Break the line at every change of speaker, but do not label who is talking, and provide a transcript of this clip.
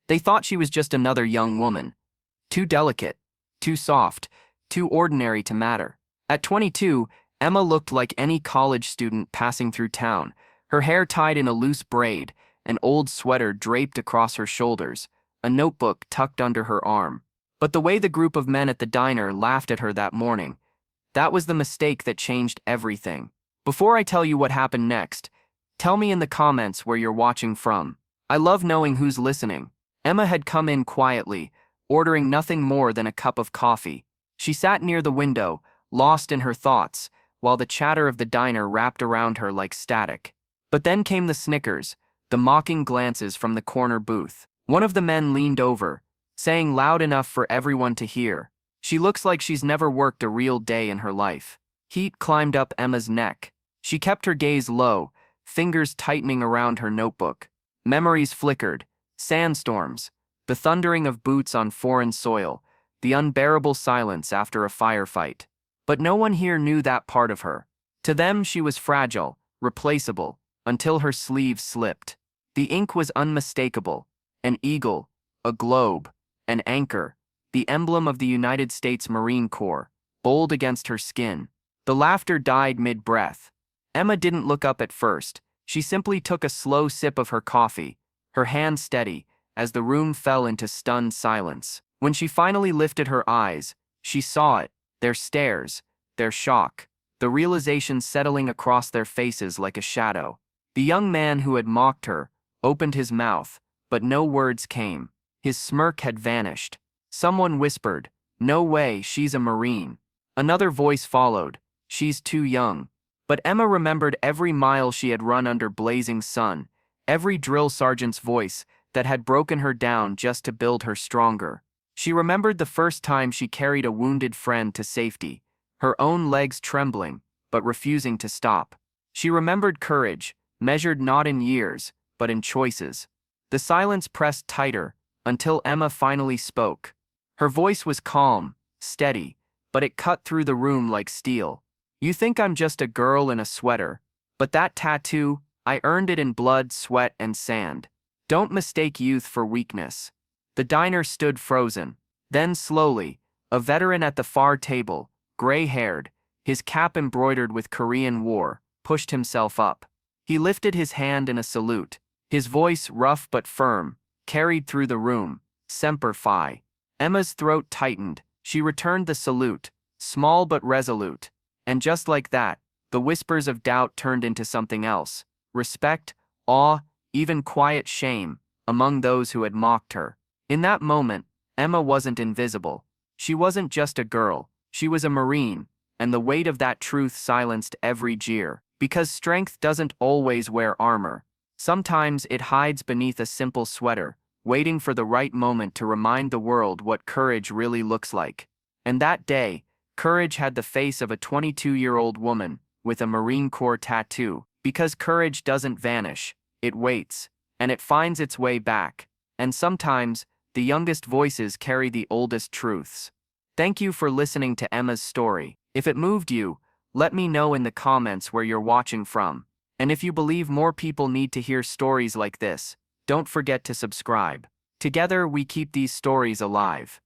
They thought she was just another young woman. Too delicate, too soft, too ordinary to matter. At 22, Emma looked like any college student passing through town, her hair tied in a loose braid, an old sweater draped across her shoulders, a notebook tucked under her arm. But the way the group of men at the diner laughed at her that morning, that was the mistake that changed everything. Before I tell you what happened next, tell me in the comments where you're watching from. I love knowing who's listening. Emma had come in quietly, ordering nothing more than a cup of coffee. She sat near the window, lost in her thoughts, while the chatter of the diner wrapped around her like static. But then came the snickers, the mocking glances from the corner booth. One of the men leaned over, saying loud enough for everyone to hear, "She looks like she's never worked a real day in her life." Heat climbed up Emma's neck. She kept her gaze low, fingers tightening around her notebook. Memories flickered, sandstorms, the thundering of boots on foreign soil, the unbearable silence after a firefight. But no one here knew that part of her. To them she was fragile, replaceable, until her sleeve slipped. The ink was unmistakable, an eagle, a globe, an anchor, the emblem of the United States Marine Corps, bold against her skin. The laughter died mid-breath. Emma didn't look up at first. She simply took a slow sip of her coffee, her hand steady, as the room fell into stunned silence. When she finally lifted her eyes, she saw it, their stares, their shock, the realization settling across their faces like a shadow. The young man who had mocked her opened his mouth, but no words came. His smirk had vanished. Someone whispered, "No way, she's a Marine." Another voice followed, "She's too young." But Emma remembered every mile she had run under blazing sun, every drill sergeant's voice that had broken her down just to build her stronger. She remembered the first time she carried a wounded friend to safety, her own legs trembling, but refusing to stop. She remembered courage, measured not in years, but in choices. The silence pressed tighter, until Emma finally spoke. Her voice was calm, steady, but it cut through the room like steel. "You think I'm just a girl in a sweater, but that tattoo, I earned it in blood, sweat, and sand. Don't mistake youth for weakness." The diner stood frozen. Then slowly, a veteran at the far table, gray-haired, his cap embroidered with Korean War, pushed himself up. He lifted his hand in a salute. His voice, rough but firm, carried through the room, "Semper Fi." Emma's throat tightened. She returned the salute, small but resolute. And just like that, the whispers of doubt turned into something else. Respect, awe, even quiet shame, among those who had mocked her. In that moment, Emma wasn't invisible. She wasn't just a girl, she was a Marine, and the weight of that truth silenced every jeer. Because strength doesn't always wear armor. Sometimes it hides beneath a simple sweater, waiting for the right moment to remind the world what courage really looks like. And that day, courage had the face of a 22-year-old woman with a Marine Corps tattoo. Because courage doesn't vanish, it waits, and it finds its way back. And sometimes, the youngest voices carry the oldest truths. Thank you for listening to Emma's story. If it moved you, let me know in the comments where you're watching from. And if you believe more people need to hear stories like this, don't forget to subscribe. Together we keep these stories alive.